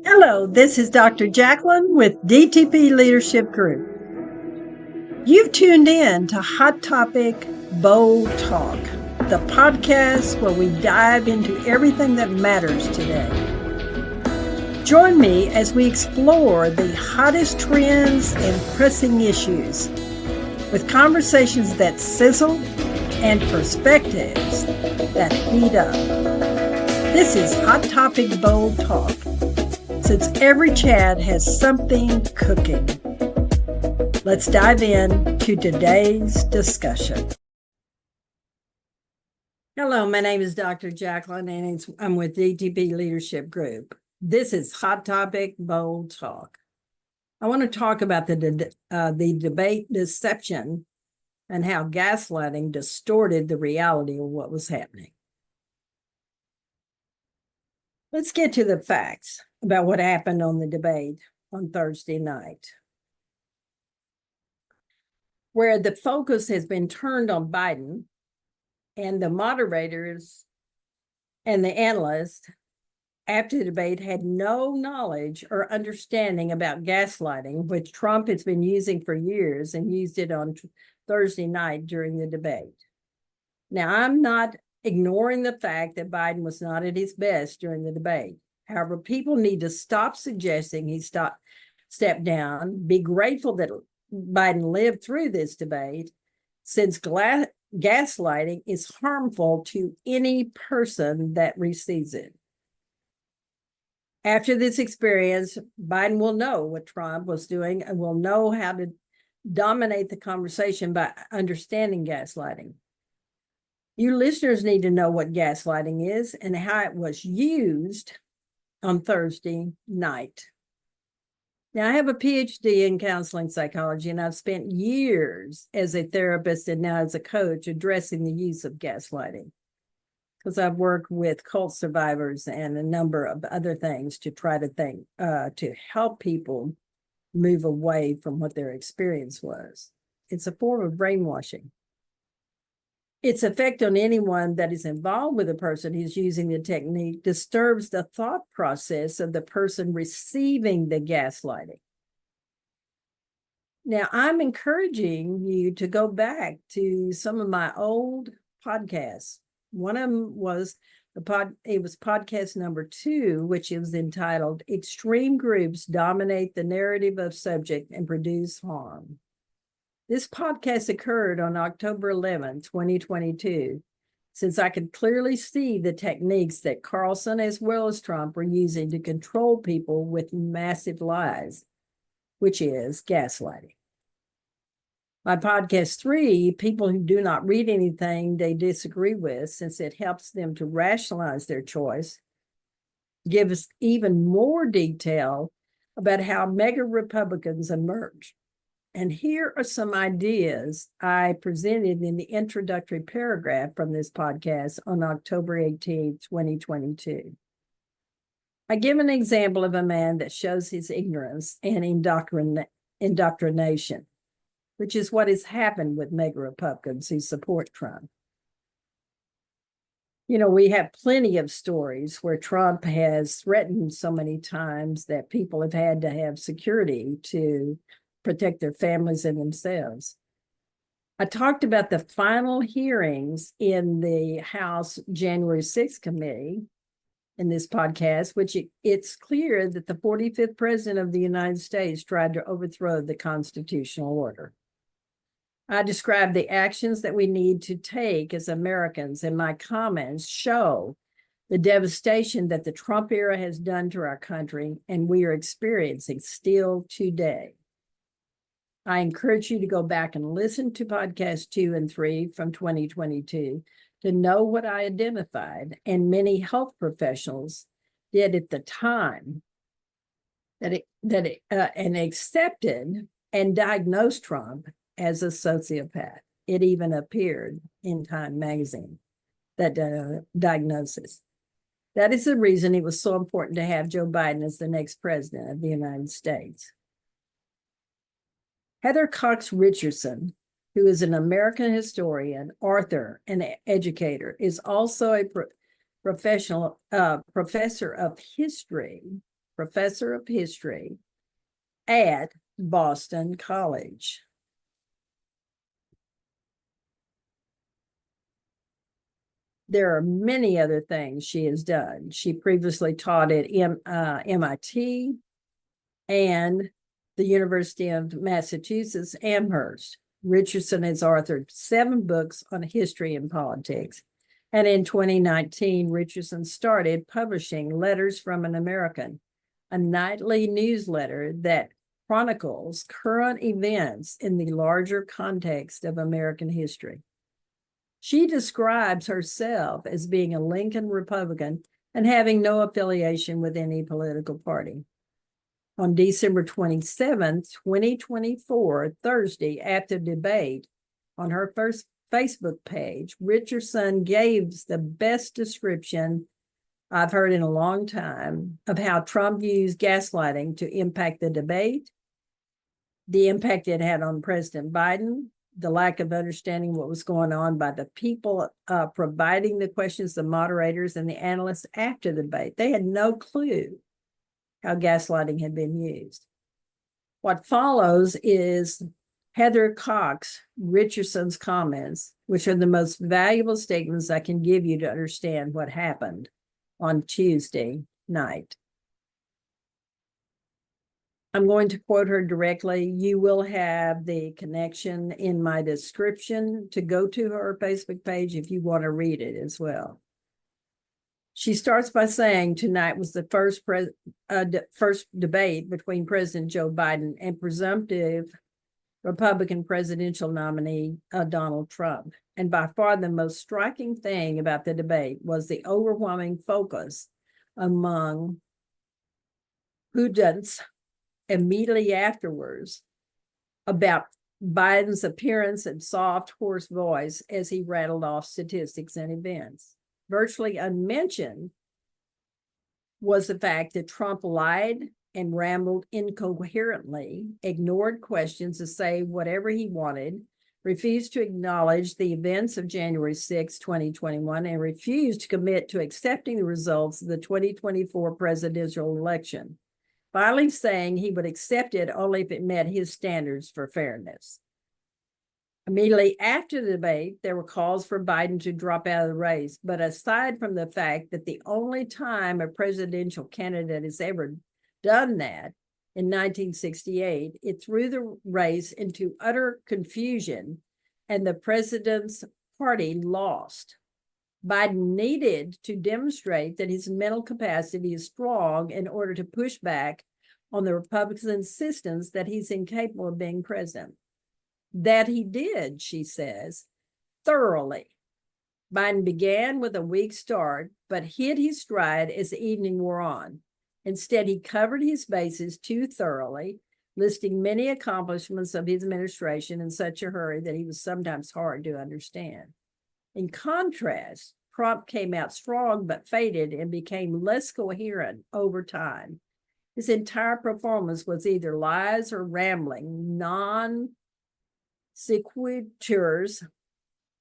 Hello, this is Dr. Jacqueline with DTP-Leadership Group. You've tuned in to Hot Topic Bold Talk, the podcast where we dive into everything that matters today. Join me as we explore the hottest trends and pressing issues with conversations that sizzle and perspectives that heat up. This is Hot Topic Bold Talk, since every chat has something cooking. Let's dive in to today's discussion. Hello, my name is Dr. Jacqueline, and I'm with DTP-Leadership Group. This is Hot Topic Bold Talk. I want to talk about the debate deception and how gaslighting distorted the reality of what was happening. Let's get to the facts about what happened on the debate on Thursday night, where the focus has been turned on Biden, and the moderators and the analysts after the debate had no knowledge or understanding about gaslighting, which Trump has been using for years and used it on Thursday night during the debate. Now, I'm not ignoring the fact that Biden was not at his best during the debate. However, people need to stop suggesting he step down, be grateful that Biden lived through this debate, since gaslighting is harmful to any person that receives it. After this experience, Biden will know what Trump was doing and will know how to dominate the conversation by understanding gaslighting. You listeners need to know what gaslighting is and how it was used on Thursday night. Now, I have a PhD in counseling psychology, and I've spent years as a therapist and now as a coach addressing the use of gaslighting, because I've worked with cult survivors and a number of other things to try to help people move away from what their experience was. It's a form of brainwashing. Its effect on anyone that is involved with a person who's using the technique disturbs the thought process of the person receiving the gaslighting. Now, I'm encouraging you to go back to some of my old podcasts. One of them was podcast number 2, which was entitled "Extreme Groups Dominate the Narrative of Subject and Produce Harm." This podcast occurred on October 11, 2022, since I could clearly see the techniques that Carlson as well as Trump were using to control people with massive lies, which is gaslighting. My podcast 3, people who do not read anything they disagree with, since it helps them to rationalize their choice, gives even more detail about how mega Republicans emerge. And here are some ideas I presented in the introductory paragraph from this podcast on October 18, 2022. I give an example of a man that shows his ignorance and indoctrination, which is what has happened with mega Republicans who support Trump. You know, we have plenty of stories where Trump has threatened so many times that people have had to have security to protect their families and themselves. I talked about the final hearings in the House January 6th committee in this podcast, which it's clear that the 45th president of the United States tried to overthrow the constitutional order. I described the actions that we need to take as Americans, and my comments show the devastation that the Trump era has done to our country and we are experiencing still today. I encourage you to go back and listen to podcasts 2 and 3 from 2022 to know what I identified, and many health professionals did at the time, and accepted and diagnosed Trump as a sociopath. It even appeared in Time magazine, that diagnosis. That is the reason it was so important to have Joe Biden as the next president of the United States. Heather Cox Richardson, who is an American historian, author, and educator, is also a professor of history professor of history at Boston College. There are many other things she has done. She previously taught at MIT and the University of Massachusetts Amherst. Richardson has authored 7 books on history and politics. And in 2019, Richardson started publishing Letters from an American, a nightly newsletter that chronicles current events in the larger context of American history. She describes herself as being a Lincoln Republican and having no affiliation with any political party. On December 27th, 2024, Thursday, after debate, on her first Facebook page, Richardson gave the best description I've heard in a long time of how Trump used gaslighting to impact the debate, the impact it had on President Biden, the lack of understanding what was going on by the people providing the questions, the moderators and the analysts after the debate. They had no clue how gaslighting had been used. What follows is Heather Cox Richardson's comments, which are the most valuable statements I can give you to understand what happened on Tuesday night. I'm going to quote her directly. You will have the connection in my description to go to her Facebook page if you want to read it as well. She starts by saying tonight was the first debate between President Joe Biden and presumptive Republican presidential nominee Donald Trump. And by far the most striking thing about the debate was the overwhelming focus among whodunits immediately afterwards about Biden's appearance and soft, hoarse voice as he rattled off statistics and events. Virtually unmentioned was the fact that Trump lied and rambled incoherently, ignored questions to say whatever he wanted, refused to acknowledge the events of January 6, 2021, and refused to commit to accepting the results of the 2024 presidential election, finally saying he would accept it only if it met his standards for fairness. Immediately after the debate, there were calls for Biden to drop out of the race. But aside from the fact that the only time a presidential candidate has ever done that, in 1968, it threw the race into utter confusion, and the president's party lost. Biden needed to demonstrate that his mental capacity is strong in order to push back on the Republicans' insistence that he's incapable of being president. That he did, she says, thoroughly. Biden began with a weak start, but hit his stride as the evening wore on. Instead, he covered his bases too thoroughly, listing many accomplishments of his administration in such a hurry that he was sometimes hard to understand. In contrast, Trump came out strong but faded and became less coherent over time. His entire performance was either lies or rambling, non-sequiturs.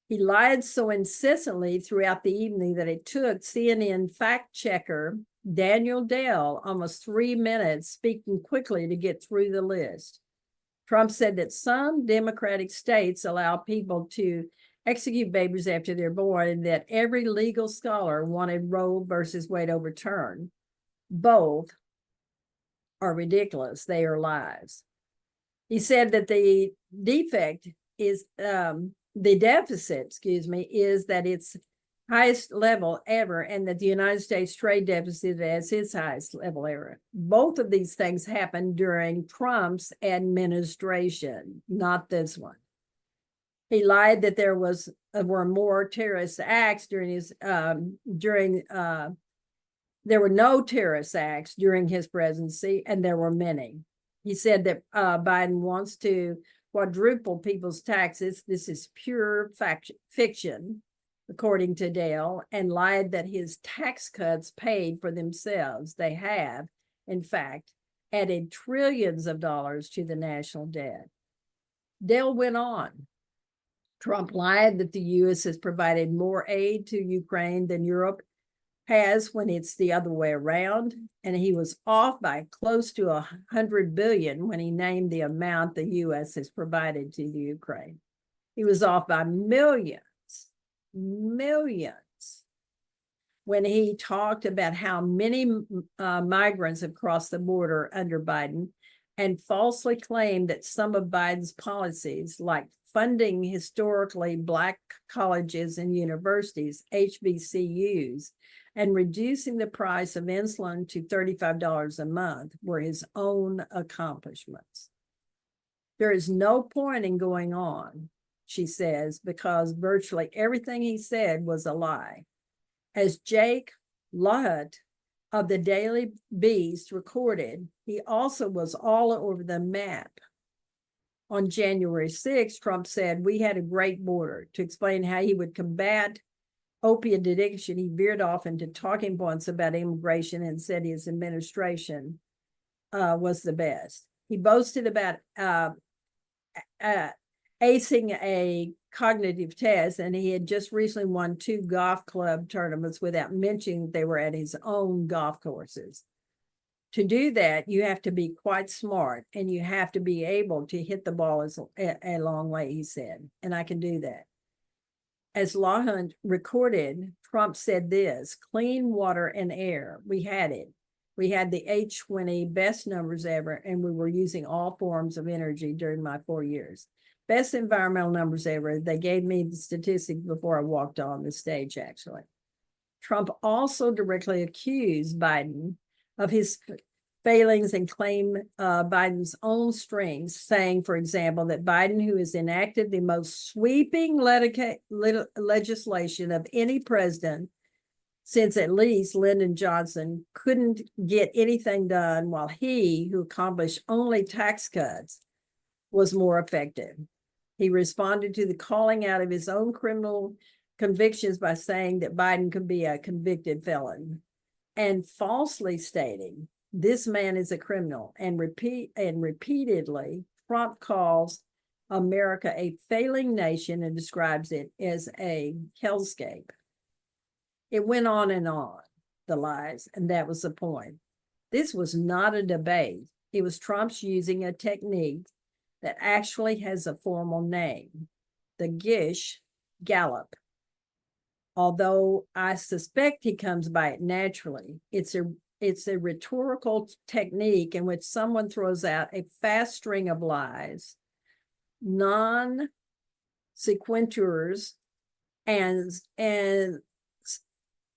He lied so incessantly throughout the evening that it took CNN fact checker Daniel Dale almost 3 minutes speaking quickly to get through the list. Trump said that some Democratic states allow people to execute babies after they're born, and that every legal scholar wanted Roe versus Wade overturned. Both are ridiculous. They are lies. He said that the deficit is that it's highest level ever, and that the United States trade deficit is its highest level ever. Both of these things happened during Trump's administration, not this one. He lied that there were more terrorist acts during his there were no terrorist acts during his presidency, and there were many. He said that Biden wants to quadruple people's taxes. This is pure fiction, according to Dale, and lied that his tax cuts paid for themselves. They have, in fact, added trillions of dollars to the national debt. Dale went on. Trump lied that the U.S. has provided more aid to Ukraine than Europe has when it's the other way around, and he was off by close to $100 billion when he named the amount the U.S. has provided to the Ukraine. He was off by millions when he talked about how many migrants have crossed the border under Biden, and falsely claimed that some of Biden's policies, like funding historically Black colleges and universities, HBCUs, and reducing the price of insulin to $35 a month, were his own accomplishments. There is no point in going on, she says, because virtually everything he said was a lie. As Jake LaHood of the Daily Beast recorded, he also was all over the map. On January 6th, Trump said, "We had a great border." To explain how he would combat opiate addiction, he veered off into talking points about immigration and said his administration was the best. He boasted about acing a cognitive test, and he had just recently won 2 golf club tournaments without mentioning that they were at his own golf courses. To do that, you have to be quite smart, and you have to be able to hit the ball a long way, he said, and I can do that. As LaHood recorded, Trump said this: "Clean water and air, we had it. We had the H20 best numbers ever, and we were using all forms of energy during my 4 years. Best environmental numbers ever." They gave me the statistics before I walked on the stage, actually. Trump also directly accused Biden of his failings and claimed Biden's own strengths, saying, for example, that Biden, who has enacted the most sweeping legislation of any president since at least Lyndon Johnson, couldn't get anything done, while he, who accomplished only tax cuts, was more effective. He responded to the calling out of his own criminal convictions by saying that Biden could be a convicted felon, and falsely stating this man is a criminal, and repeatedly Trump calls America a failing nation and describes it as a hellscape. It went on, the lies, and that was the point. This was not a debate. It was Trump's using a technique that actually has a formal name, the Gish Gallop. Although I suspect he comes by it naturally, it's a rhetorical technique in which someone throws out a fast string of lies, non-sequiturs, and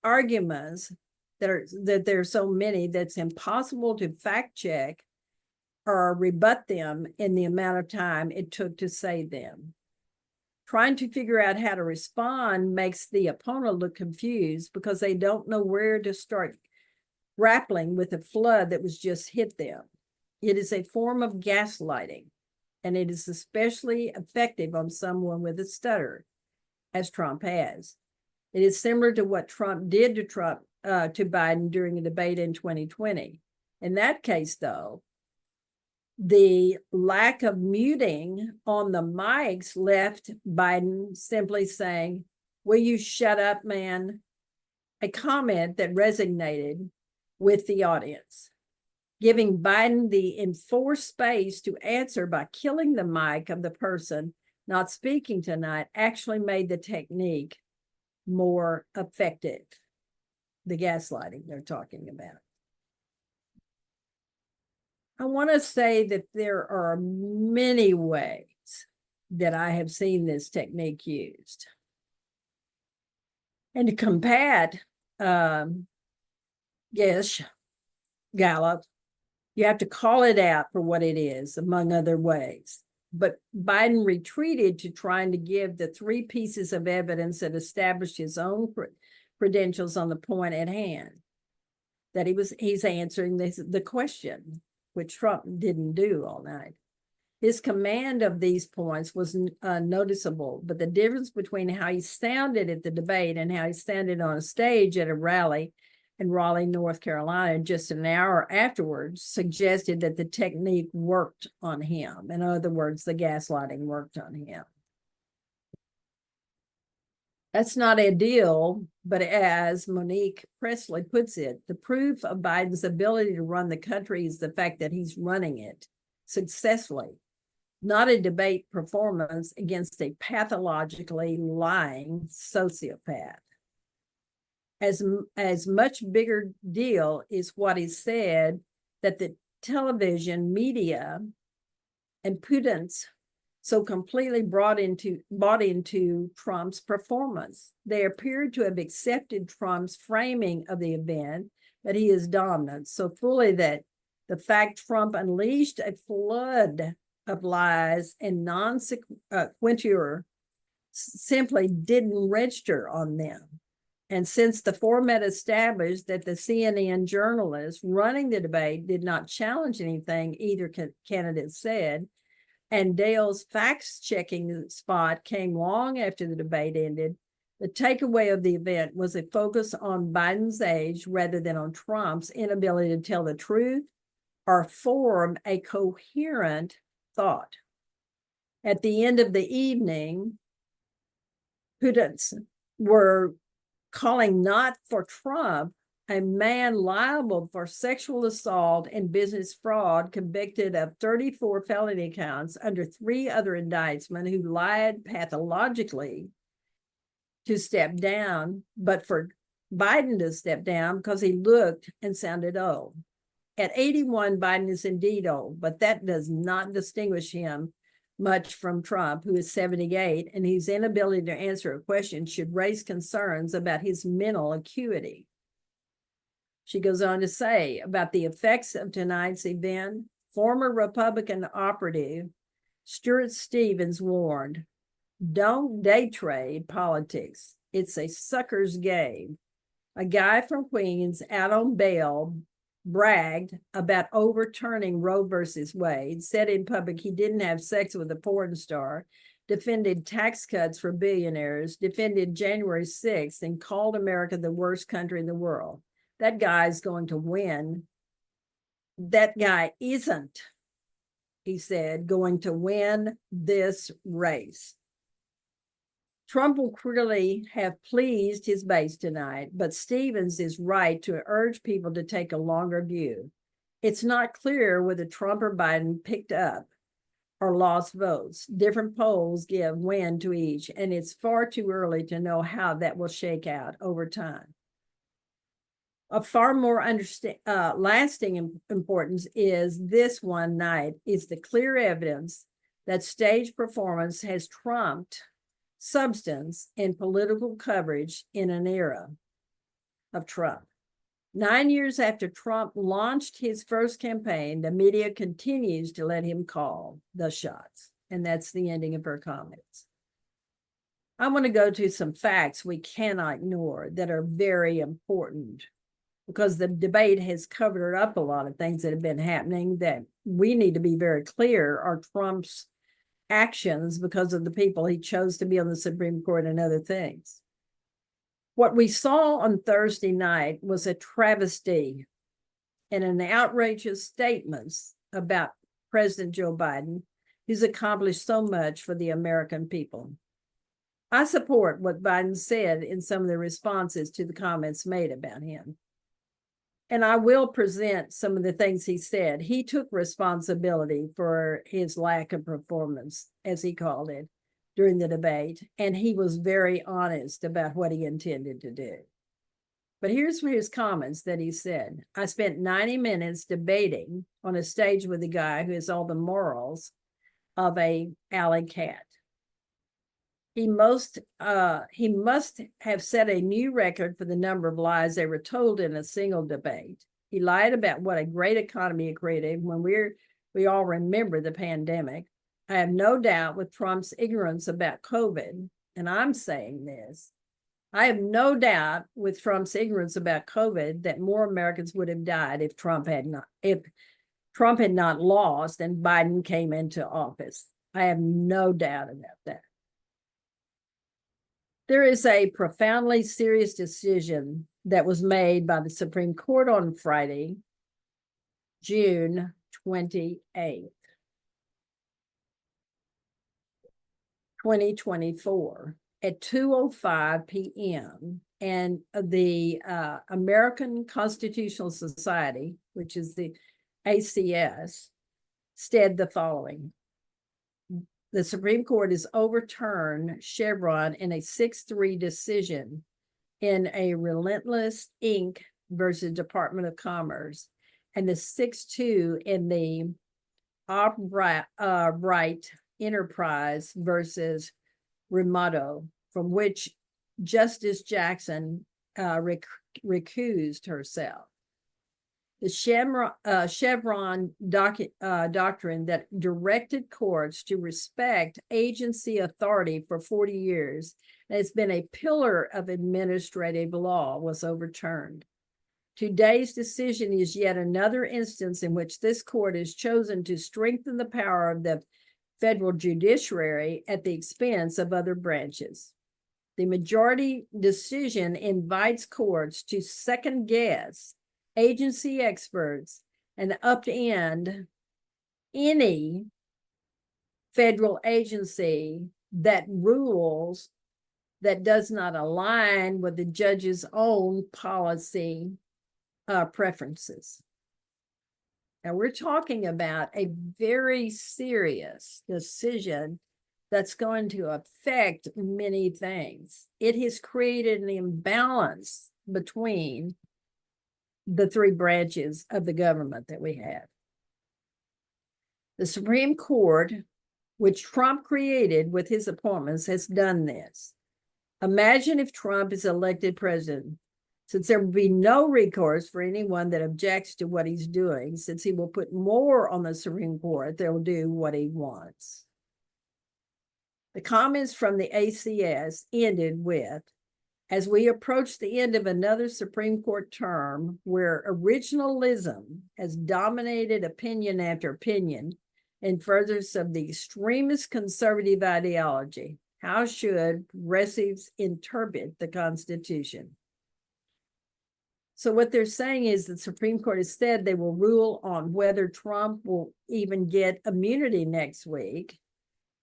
arguments that there's so many that's impossible to fact check or rebut them in the amount of time it took to say them. Trying to figure out how to respond makes the opponent look confused because they don't know where to start grappling with the flood that was just hit them. It is a form of gaslighting, and it is especially effective on someone with a stutter, as Trump has. It is similar to what Trump did to Biden during a debate in 2020. In that case, though, the lack of muting on the mics left Biden simply saying, "Will you shut up, man?" A comment that resonated with the audience. Giving Biden the enforced space to answer by killing the mic of the person not speaking tonight actually made the technique more effective. The gaslighting they're talking about. I want to say that there are many ways that I have seen this technique used. And to combat Gish Gallop, you have to call it out for what it is, among other ways. But Biden retreated to trying to give the 3 pieces of evidence that established his own credentials on the point at hand. That he's answering the question, which Trump didn't do all night. His command of these points was noticeable, but the difference between how he sounded at the debate and how he sounded on a stage at a rally in Raleigh, North Carolina, just an hour afterwards, suggested that the technique worked on him. In other words, the gaslighting worked on him. That's not ideal, but as Monique Presley puts it, the proof of Biden's ability to run the country is the fact that he's running it successfully, not a debate performance against a pathologically lying sociopath. As much bigger deal is what is said that the television media and Putin's so completely bought into Trump's performance. They appeared to have accepted Trump's framing of the event, that he is dominant, so fully that the fact Trump unleashed a flood of lies and non-sequitur simply didn't register on them. And since the format established that the CNN journalist running the debate did not challenge anything either candidate said, and Dale's facts-checking spot came long after the debate ended, the takeaway of the event was a focus on Biden's age rather than on Trump's inability to tell the truth or form a coherent thought. At the end of the evening, Putin's were calling not for Trump, a man liable for sexual assault and business fraud, convicted of 34 felony counts under 3 other indictments, who lied pathologically, to step down, but for Biden to step down because he looked and sounded old. At 81, Biden is indeed old, but that does not distinguish him much from Trump, who is 78, and whose inability to answer a question should raise concerns about his mental acuity. She goes on to say about the effects of tonight's event, former Republican operative Stuart Stevens warned, "Don't day trade politics. It's a sucker's game." A guy from Queens out on bail bragged about overturning Roe versus Wade, said in public he didn't have sex with a porn star, defended tax cuts for billionaires, defended January 6th, and called America the worst country in the world. That guy's going to win. That guy isn't, he said, going to win this race. Trump will clearly have pleased his base tonight, but Stevens is right to urge people to take a longer view. It's not clear whether Trump or Biden picked up or lost votes. Different polls give win to each, and it's far too early to know how that will shake out over time. Of far more lasting importance is this one night is the clear evidence that stage performance has trumped substance in political coverage in an era of Trump. 9 years after Trump launched his first campaign, the media continues to let him call the shots. And that's the ending of her comments. I want to go to some facts we cannot ignore that are very important, because the debate has covered up a lot of things that have been happening that we need to be very clear are Trump's actions because of the people he chose to be on the Supreme Court and other things. What we saw on Thursday night was a travesty and an outrageous statements about President Joe Biden, who's accomplished so much for the American people. I support what Biden said in some of the responses to the comments made about him. And I will present some of the things he said. He took responsibility for his lack of performance, as he called it, during the debate. And he was very honest about what he intended to do. But here's his comments that he said. I spent 90 minutes debating on a stage with a guy who has all the morals of a alley cat. He must have set a new record for the number of lies they were told in a single debate. He lied about what a great economy it created when we all remember the pandemic. I have no doubt with Trump's ignorance about COVID, and I'm saying this, I have no doubt with Trump's ignorance about COVID that more Americans would have died if Trump had not lost and Biden came into office. I have no doubt about that. There is a profoundly serious decision that was made by the Supreme Court on Friday, June 28th, 2024. at 2:05 p.m. And the American Constitutional Society, which is the ACS, said the following: the Supreme Court has overturned Chevron in a 6-3 decision in a Relentless Inc. versus Department of Commerce, and the 6-2 in the Right Enterprise versus Ramato, from which Justice Jackson recused herself. The Chevron doctrine that directed courts to respect agency authority for 40 years and has been a pillar of administrative law was overturned. Today's decision is yet another instance in which this court has chosen to strengthen the power of the federal judiciary at the expense of other branches. The majority decision invites courts to second guess agency experts and upend any federal agency that rules that does not align with the judge's own policy preferences. Now, we're talking about a very serious decision that's going to affect many things. It has created an imbalance between the three branches of the government that we have. The Supreme Court, which Trump created with his appointments, has done this. Imagine if Trump is elected president, since there will be no recourse for anyone that objects to what he's doing, since he will put more on the Supreme Court, they'll do what he wants. The comments from the ACS ended with, as we approach the end of another Supreme Court term where originalism has dominated opinion after opinion in furtherance of the extremist conservative ideology, how should progressives interpret the Constitution? So what they're saying is the Supreme Court has said they will rule on whether Trump will even get immunity next week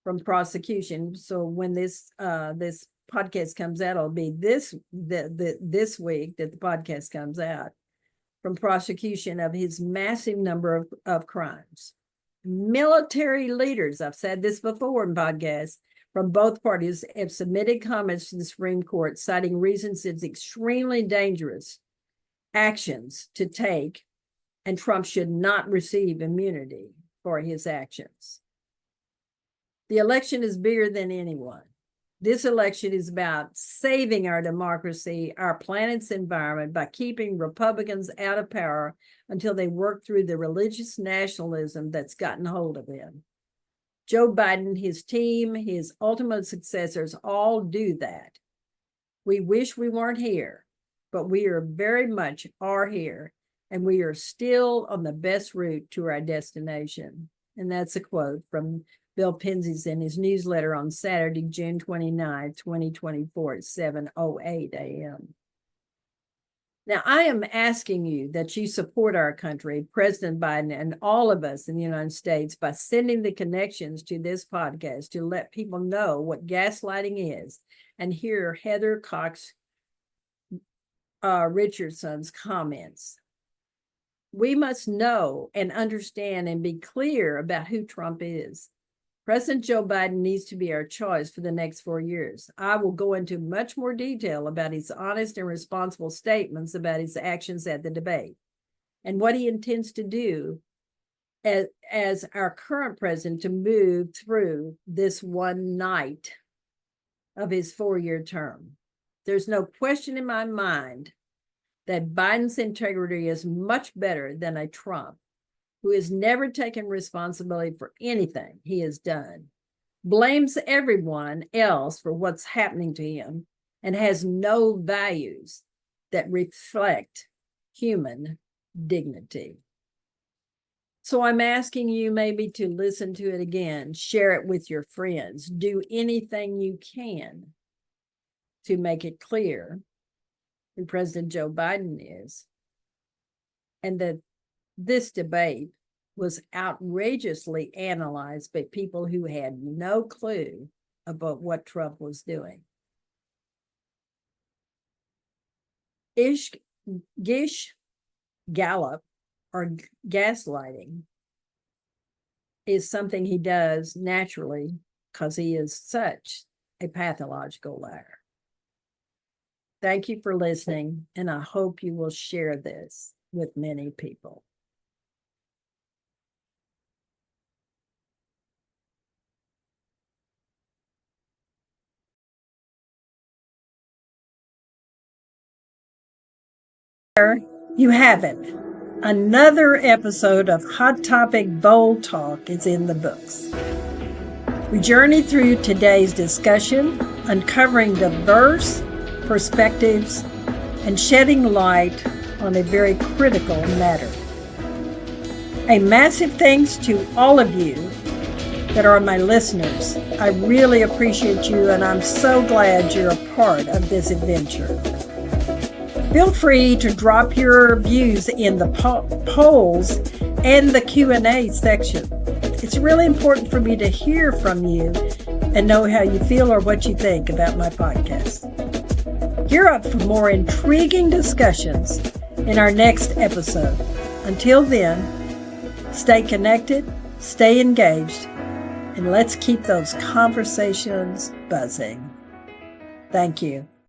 from prosecution. So when this podcast comes out, it'll be this week that the podcast comes out, from prosecution of his massive number of crimes. Military leaders, I've said this before in podcasts, from both parties have submitted comments to the Supreme Court, citing reasons it's extremely dangerous actions to take, and Trump should not receive immunity for his actions. The election is bigger than anyone. This election is about saving our democracy, our planet's environment, by keeping Republicans out of power until they work through the religious nationalism that's gotten hold of them. Joe Biden, his team, his ultimate successors all do that. We wish we weren't here, but we are very much here, and we are still on the best route to our destination. And that's a quote from Bill Penzies in his newsletter on Saturday, June 29, 2024 at 7:08 a.m. Now, I am asking you that you support our country, President Biden, and all of us in the United States by sending the connections to this podcast to let people know what gaslighting is and hear Heather Cox Richardson's comments. We must know and understand and be clear about who Trump is. President Joe Biden needs to be our choice for the next 4 years. I will go into much more detail about his honest and responsible statements about his actions at the debate and what he intends to do as our current president to move through this one night of his 4-year term. There's no question in my mind that Biden's integrity is much better than a Trump, who has never taken responsibility for anything he has done, blames everyone else for what's happening to him, and has no values that reflect human dignity. So I'm asking you maybe to listen to it again, share it with your friends, do anything you can to make it clear who President Joe Biden is, and that this debate was outrageously analyzed by people who had no clue about what Trump was doing. Gish Gallop, or gaslighting, is something he does naturally because he is such a pathological liar. Thank you for listening, and I hope you will share this with many people. There you have it. Another episode of Hot Topic Bold Talk is in the books. We journey through today's discussion, uncovering diverse perspectives and shedding light on a very critical matter. A massive thanks to all of you that are my listeners. I really appreciate you, and I'm so glad you're a part of this adventure. Feel free to drop your views in the polls and the Q&A section. It's really important for me to hear from you and know how you feel or what you think about my podcast. Gear up for more intriguing discussions in our next episode. Until then, stay connected, stay engaged, and let's keep those conversations buzzing. Thank you.